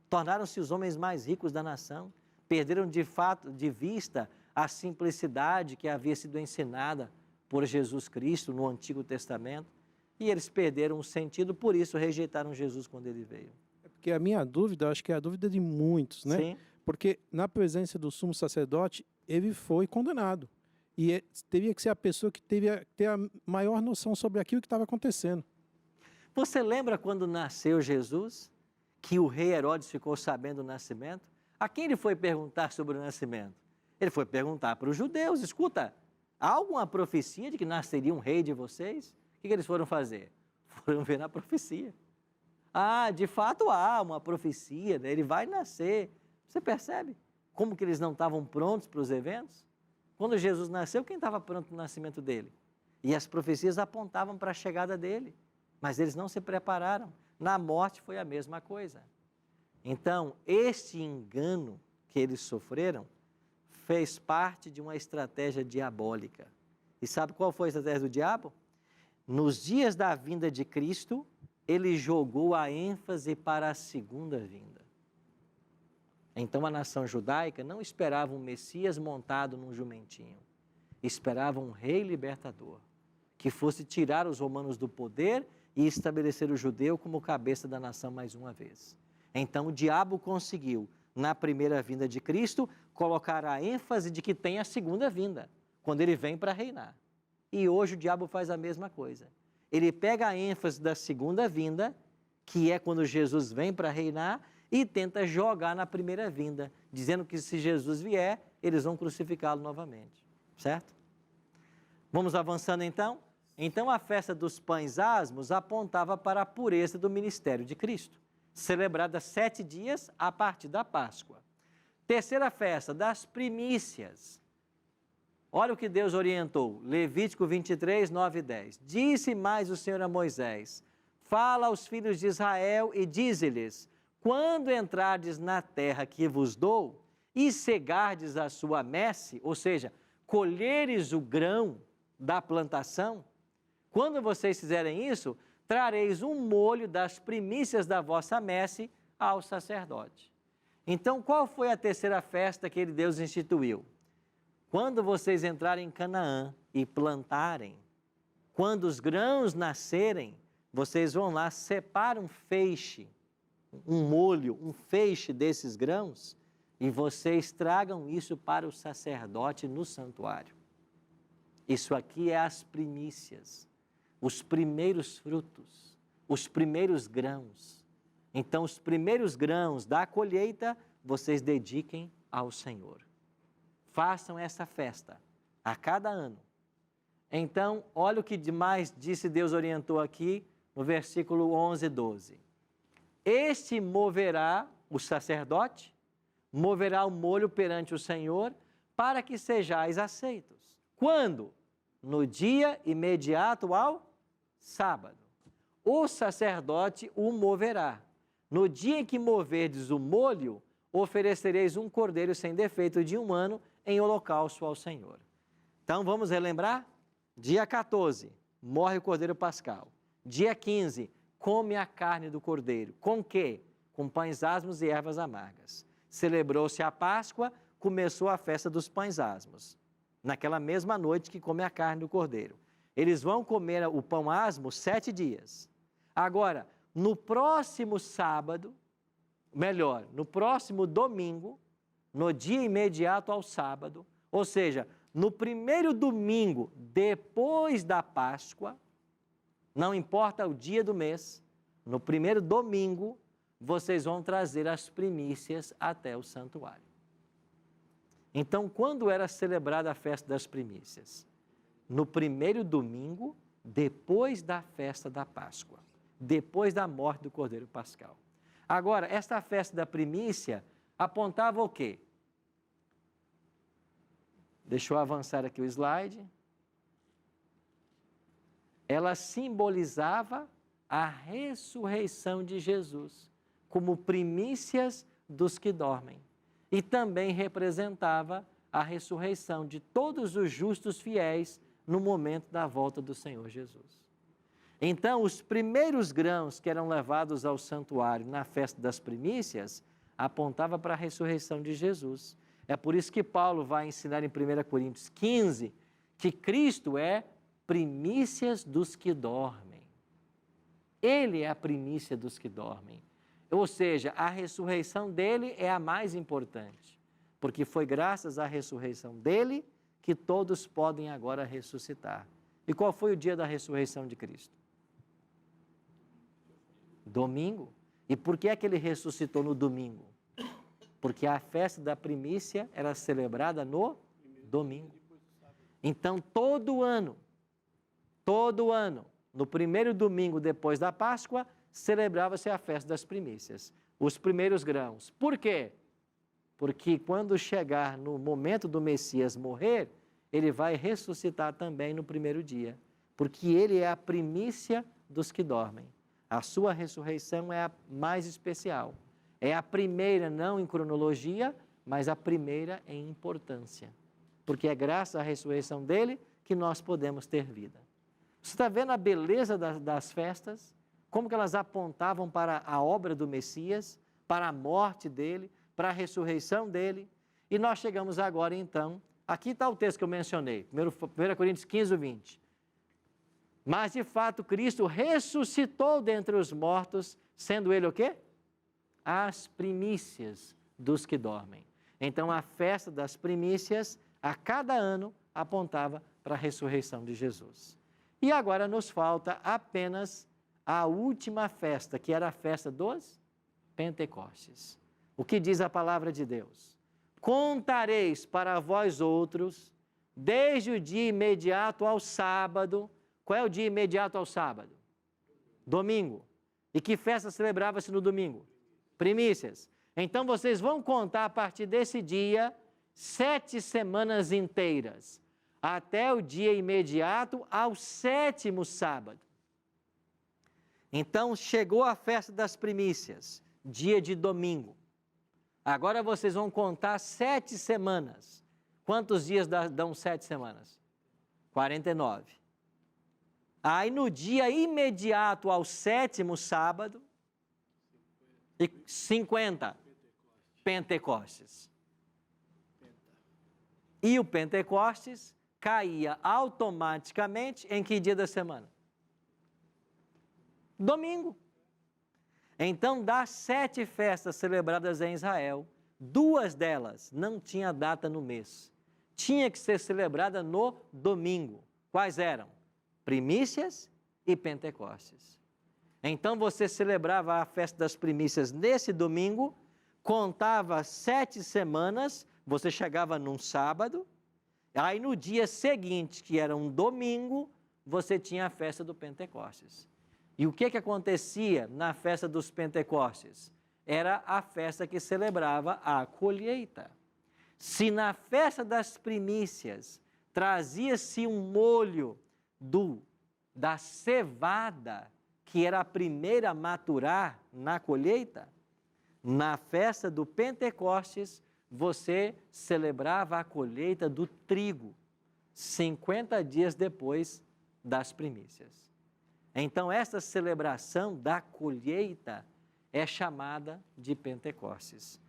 Tornaram-se os homens mais ricos da nação, perderam de vista a simplicidade que havia sido ensinada por Jesus Cristo no Antigo Testamento, e eles perderam o sentido, por isso rejeitaram Jesus quando ele veio. Porque a minha dúvida, acho que é a dúvida de muitos, né? Sim. Porque na presença do sumo sacerdote, ele foi condenado. E teria que ser a pessoa que teria que ter a maior noção sobre aquilo que estava acontecendo. Você lembra quando nasceu Jesus, que o rei Herodes ficou sabendo do nascimento? A quem ele foi perguntar sobre o nascimento? Ele foi perguntar para os judeus, escuta, há alguma profecia de que nasceria um rei de vocês? O que eles foram fazer? Foram ver na profecia. De fato há uma profecia, né? Ele vai nascer. Você percebe como que eles não estavam prontos para os eventos? Quando Jesus nasceu, quem estava pronto para o nascimento dele? E as profecias apontavam para a chegada dele, mas eles não se prepararam. Na morte foi a mesma coisa. Então, este engano que eles sofreram fez parte de uma estratégia diabólica. E sabe qual foi a estratégia do diabo? Nos dias da vinda de Cristo, ele jogou a ênfase para a segunda vinda. Então a nação judaica não esperava um Messias montado num jumentinho, esperava um rei libertador, que fosse tirar os romanos do poder e estabelecer o judeu como cabeça da nação mais uma vez. Então o diabo conseguiu, na primeira vinda de Cristo, colocar a ênfase de que tem a segunda vinda, quando ele vem para reinar. E hoje o diabo faz a mesma coisa. Ele pega a ênfase da segunda vinda, que é quando Jesus vem para reinar, e tenta jogar na primeira vinda, dizendo que se Jesus vier, eles vão crucificá-lo novamente. Certo? Vamos avançando então? Então a festa dos pães asmos apontava para a pureza do ministério de Cristo, celebrada 7 dias a partir da Páscoa. Terceira festa, das primícias. Olha o que Deus orientou, Levítico 23, 9 e 10. Disse mais o Senhor a Moisés, fala aos filhos de Israel e dize-lhes, quando entrardes na terra que vos dou e cegardes a sua messe, ou seja, colheres o grão da plantação, quando vocês fizerem isso, trareis um molho das primícias da vossa messe ao sacerdote. Então, qual foi a terceira festa que Deus instituiu? Quando vocês entrarem em Canaã e plantarem, quando os grãos nascerem, vocês vão lá, separam um feixe, um molho, um feixe desses grãos, e vocês tragam isso para o sacerdote no santuário. Isso aqui é as primícias, os primeiros frutos, os primeiros grãos. Então, os primeiros grãos da colheita, vocês dediquem ao Senhor. façam essa festa a cada ano. Então, olha o que demais disse Deus orientou aqui no versículo 11 e 12. Este moverá o sacerdote, moverá o molho perante o Senhor, para que sejais aceitos. Quando? No dia imediato ao sábado. O sacerdote o moverá. No dia em que moverdes o molho, oferecereis um cordeiro sem defeito de 1 ano em holocausto ao Senhor. Então, vamos relembrar? Dia 14, morre o cordeiro pascal. Dia 15, come a carne do cordeiro. Com quê? Com pães asmos e ervas amargas. Celebrou-se a Páscoa, começou a festa dos pães asmos. Naquela mesma noite que come a carne do cordeiro. Eles vão comer o pão asmo 7 dias. Agora, no próximo sábado, melhor, no próximo domingo, no dia imediato ao sábado, ou seja, no primeiro domingo depois da Páscoa, não importa o dia do mês, no primeiro domingo, vocês vão trazer as primícias até o santuário. Então, quando era celebrada a festa das primícias? No primeiro domingo, depois da festa da Páscoa, depois da morte do Cordeiro Pascal. Agora, esta festa da primícia apontava o quê? Deixa eu avançar aqui o slide. Ela simbolizava a ressurreição de Jesus, como primícias dos que dormem. E também representava a ressurreição de todos os justos fiéis no momento da volta do Senhor Jesus. Então, os primeiros grãos que eram levados ao santuário na festa das primícias apontavam para a ressurreição de Jesus. É por isso que Paulo vai ensinar em 1 Coríntios 15 que Cristo é primícias dos que dormem. Ele é a primícia dos que dormem. Ou seja, a ressurreição dele é a mais importante, porque foi graças à ressurreição dele que todos podem agora ressuscitar. E qual foi o dia da ressurreição de Cristo? Domingo. E por que é que ele ressuscitou no domingo? Porque a festa da primícia era celebrada no domingo. Então, todo ano, no primeiro domingo depois da Páscoa, celebrava-se a festa das primícias, os primeiros grãos. Por quê? Porque quando chegar no momento do Messias morrer, ele vai ressuscitar também no primeiro dia, porque ele é a primícia dos que dormem. A sua ressurreição é a mais especial. É a primeira, não em cronologia, mas a primeira em importância. Porque é graças à ressurreição dele que nós podemos ter vida. Você está vendo a beleza das festas? Como que elas apontavam para a obra do Messias, para a morte dele, para a ressurreição dele. E nós chegamos agora, então, aqui está o texto que eu mencionei, 1 Coríntios 15, 20. Mas, de fato, Cristo ressuscitou dentre os mortos, sendo ele o quê? As primícias dos que dormem. Então, a festa das primícias, a cada ano, apontava para a ressurreição de Jesus. E agora nos falta apenas a última festa, que era a festa dos Pentecostes. O que diz a palavra de Deus? Contareis para vós outros, desde o dia imediato ao sábado. Qual é o dia imediato ao sábado? Domingo. E que festa celebrava-se no domingo? Primícias. Então vocês vão contar a partir desse dia 7 semanas inteiras, até o dia imediato ao 7º sábado. Então chegou a festa das primícias, dia de domingo. Agora vocês vão contar 7 semanas. Quantos dias dão 7 semanas? 49. Aí no dia imediato ao 7º sábado, 50 Pentecostes. E o Pentecostes caía automaticamente em que dia da semana? Domingo. Então, das 7 festas celebradas em Israel, 2 delas não tinha data no mês. Tinha que ser celebrada no domingo. Quais eram? Primícias e Pentecostes. Então, você celebrava a festa das primícias nesse domingo, contava 7 semanas você chegava num sábado, aí no dia seguinte, que era um domingo, você tinha a festa do Pentecostes. E o que acontecia na festa dos Pentecostes? Era a festa que celebrava a colheita. Se na festa das primícias trazia-se um molho da cevada, que era a primeira a maturar na colheita, na festa do Pentecostes, você celebrava a colheita do trigo, 50 dias depois das primícias. Então, essa celebração da colheita é chamada de Pentecostes.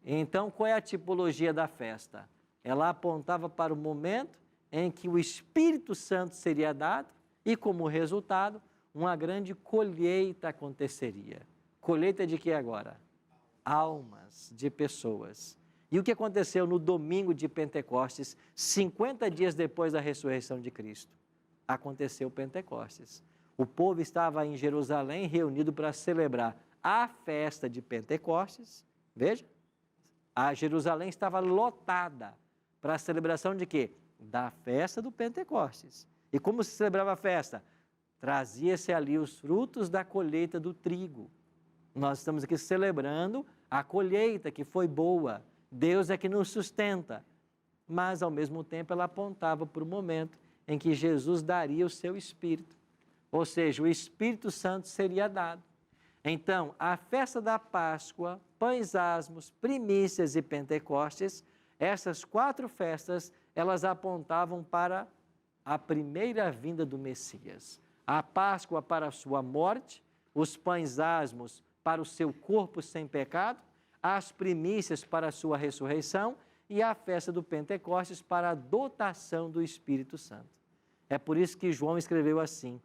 Então, qual é a tipologia da festa? Ela apontava para o momento em que o Espírito Santo seria dado e, como resultado, uma grande colheita aconteceria. Colheita de que agora? Almas de pessoas. E o que aconteceu no domingo de Pentecostes, 50 dias depois da ressurreição de Cristo? Aconteceu Pentecostes. O povo estava em Jerusalém reunido para celebrar a festa de Pentecostes. Veja, a Jerusalém estava lotada para a celebração de quê? Da festa do Pentecostes. E como se celebrava a festa? Trazia-se ali os frutos da colheita do trigo. Nós estamos aqui celebrando a colheita que foi boa. Deus é que nos sustenta. Mas, ao mesmo tempo, ela apontava para o momento em que Jesus daria o seu Espírito. Ou seja, o Espírito Santo seria dado. Então, a festa da Páscoa, pães asmos, primícias e Pentecostes, essas 4 festas, elas apontavam para a primeira vinda do Messias. A Páscoa para a sua morte, os pães asmos para o seu corpo sem pecado, as primícias para a sua ressurreição e a festa do Pentecostes para a dotação do Espírito Santo. É por isso que João escreveu assim: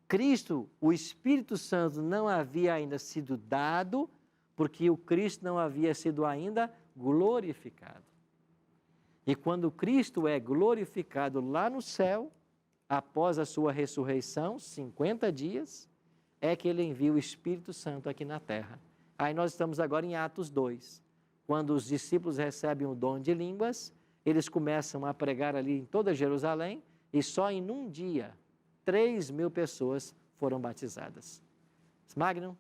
Cristo, o Espírito Santo, não havia ainda sido dado, porque o Cristo não havia sido ainda glorificado. E quando Cristo é glorificado lá no céu, após a sua ressurreição, 50 dias, é que ele envia o Espírito Santo aqui na terra. Aí nós estamos agora em Atos 2. Quando os discípulos recebem o dom de línguas, eles começam a pregar ali em toda Jerusalém, e só em um dia, 3.000 pessoas foram batizadas. Magno?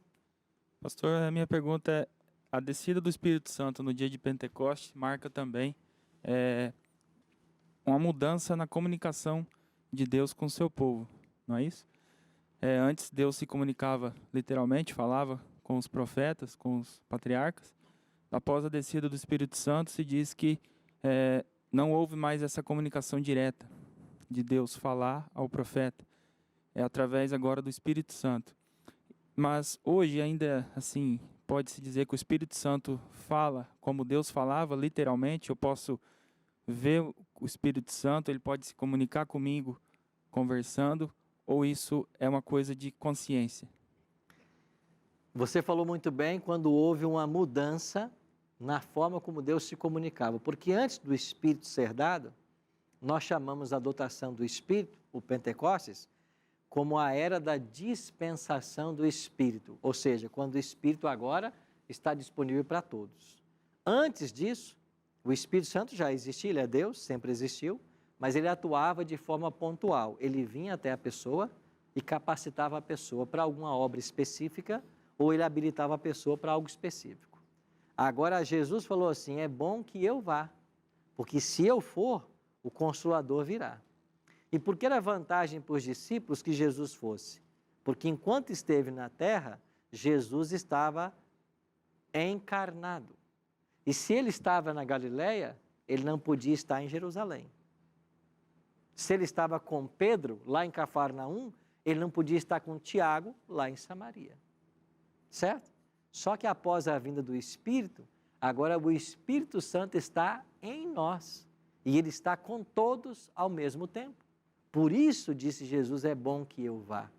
Pastor, a minha pergunta é, a descida do Espírito Santo no dia de Pentecostes marca também uma mudança na comunicação de Deus com o seu povo, não é isso? Antes Deus se comunicava literalmente, falava com os profetas, com os patriarcas. Após a descida do Espírito Santo, se diz que não houve mais essa comunicação direta de Deus falar ao profeta. É através agora do Espírito Santo. Mas hoje ainda assim, pode-se dizer que o Espírito Santo fala como Deus falava, literalmente. Eu posso ver o Espírito Santo, ele pode se comunicar comigo conversando, ou isso é uma coisa de consciência? Você falou muito bem quando houve uma mudança na forma como Deus se comunicava. Porque antes do Espírito ser dado, nós chamamos a dotação do Espírito, o Pentecostes, como a era da dispensação do Espírito. Ou seja, quando o Espírito agora está disponível para todos. Antes disso, o Espírito Santo já existia, ele é Deus, sempre existiu, mas ele atuava de forma pontual. Ele vinha até a pessoa e capacitava a pessoa para alguma obra específica, ou ele habilitava a pessoa para algo específico. Agora, Jesus falou assim, é bom que eu vá, porque se eu for, o Consolador virá. E por que era vantagem para os discípulos que Jesus fosse? Porque enquanto esteve na terra, Jesus estava encarnado. E se ele estava na Galileia, ele não podia estar em Jerusalém. Se ele estava com Pedro, lá em Cafarnaum, ele não podia estar com Tiago, lá em Samaria. Certo? Só que após a vinda do Espírito, agora o Espírito Santo está em nós. E ele está com todos ao mesmo tempo. Por isso, disse Jesus, é bom que eu vá.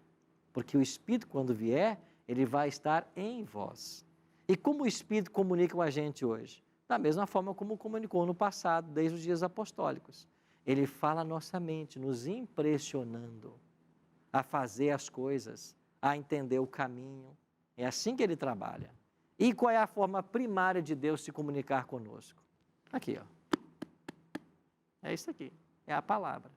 Porque o Espírito, quando vier, ele vai estar em vós. E como o Espírito comunica com a gente hoje? Da mesma forma como comunicou no passado, desde os dias apostólicos. Ele fala a nossa mente, nos impressionando a fazer as coisas, a entender o caminho. É assim que ele trabalha. E qual é a forma primária de Deus se comunicar conosco? Aqui, ó. É isso aqui, é a palavra.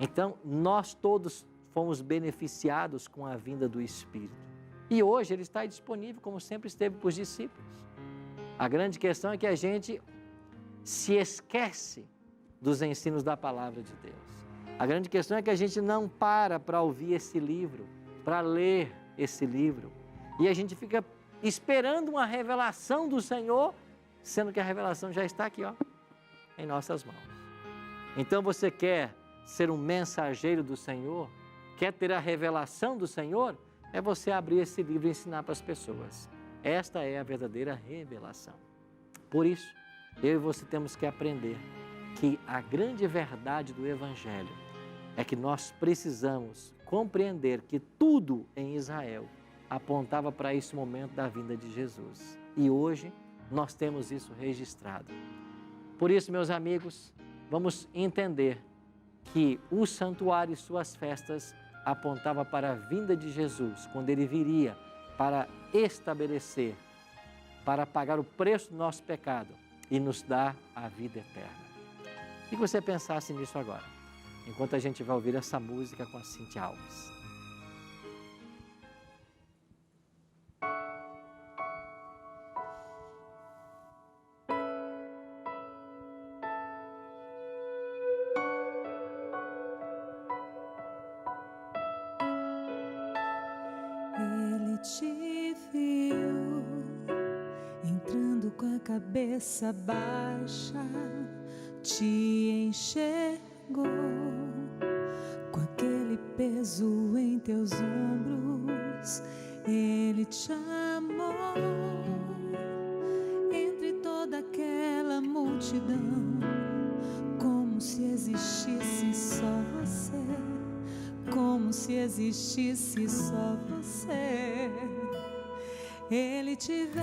Então, nós todos fomos beneficiados com a vinda do Espírito. E hoje ele está disponível, como sempre esteve para os discípulos. A grande questão é que a gente se esquece dos ensinos da palavra de Deus. A grande questão é que a gente não para ouvir esse livro, para ler esse livro. E a gente fica esperando uma revelação do Senhor, sendo que a revelação já está aqui, ó, em nossas mãos. Então você quer ser um mensageiro do Senhor? Quer ter a revelação do Senhor? É você abrir esse livro e ensinar para as pessoas. Esta é a verdadeira revelação. Por isso, eu e você temos que aprender que a grande verdade do Evangelho é que nós precisamos compreender que tudo em Israel apontava para esse momento da vinda de Jesus. E hoje nós temos isso registrado. Por isso, meus amigos, vamos entender que o santuário e suas festas apontava para a vinda de Jesus, quando ele viria para estabelecer, para pagar o preço do nosso pecado e nos dar a vida eterna. E que você pensasse nisso agora, enquanto a gente vai ouvir essa música com a Cintia Alves. Ele te viu entrando com a cabeça baixa, te enxergou com aquele peso em teus ombros. Ele te amou entre toda aquela multidão, como se existisse só você. Como se existisse só você. Ele te vê,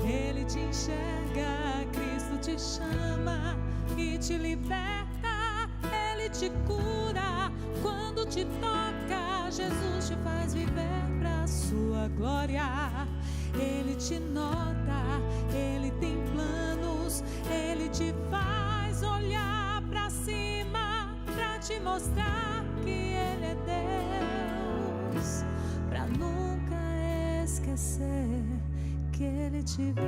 ele te enxerga, Cristo te chama e te liberta. Ele te cura quando te toca, Jesus te faz viver pra sua glória. Ele te nota, ele tem planos, ele te faz olhar pra cima, pra te mostrar que Ele é Deus, pra nunca esquecer que Ele te vê.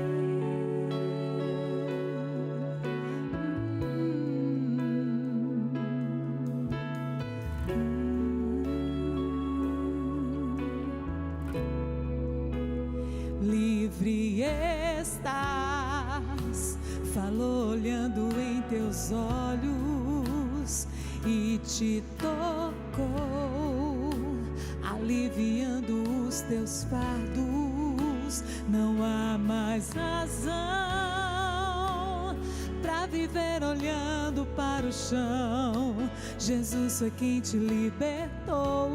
Livre estás, falou olhando em teus olhos e te tocou, aliviando os teus fardos. Não há mais razão pra viver olhando para o chão. Jesus foi quem te libertou,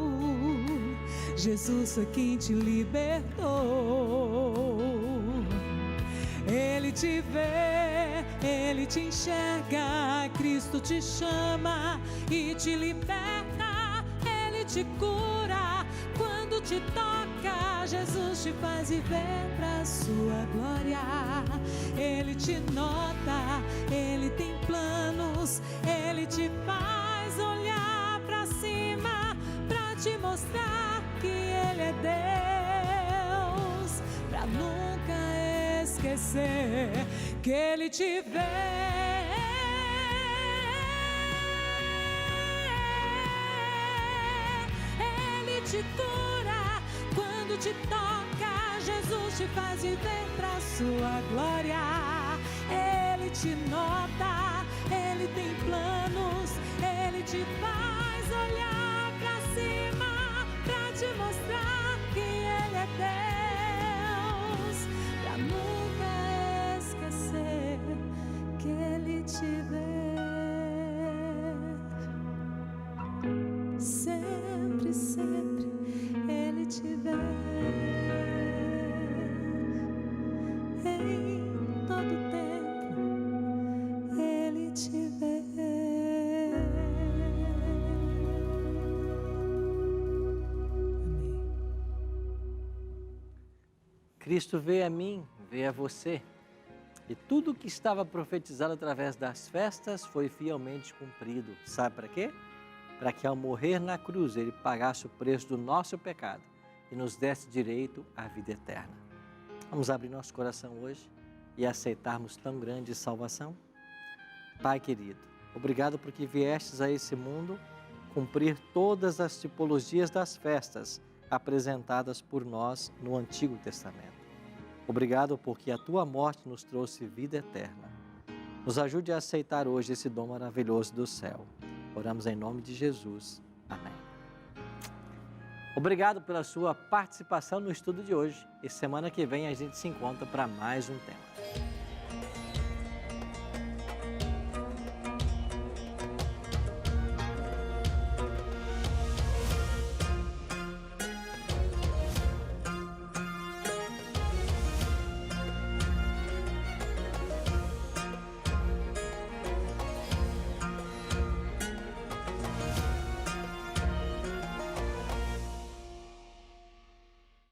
Jesus foi quem te libertou. Ele te vê, ele te enxerga, Cristo te chama e te liberta. Ele te cura quando te toca, Jesus te faz viver pra sua glória. Ele te nota, ele tem planos, ele te faz olhar pra cima, pra te mostrar que ele é Deus, pra nunca esquecer que ele te vê. Ele te cura quando te toca, Jesus te faz viver pra sua glória. Ele te nota, ele tem planos, ele te faz olhar pra cima, pra te mostrar que ele é Deus, pra nunca esquecer que ele te vê. Sempre, sempre ele te vê. Em todo tempo ele te vê. Amém. Cristo vê a mim, vê a você. E tudo que estava profetizado através das festas foi fielmente cumprido. Sabe para quê? Para que ao morrer na cruz ele pagasse o preço do nosso pecado e nos desse direito à vida eterna. Vamos abrir nosso coração hoje e aceitarmos tão grande salvação? Pai querido, obrigado porque viestes a esse mundo cumprir todas as tipologias das festas apresentadas por nós no Antigo Testamento. Obrigado porque a tua morte nos trouxe vida eterna. Nos ajude a aceitar hoje esse dom maravilhoso do céu. Oramos em nome de Jesus. Amém. Obrigado pela sua participação no estudo de hoje. E semana que vem a gente se encontra para mais um tema.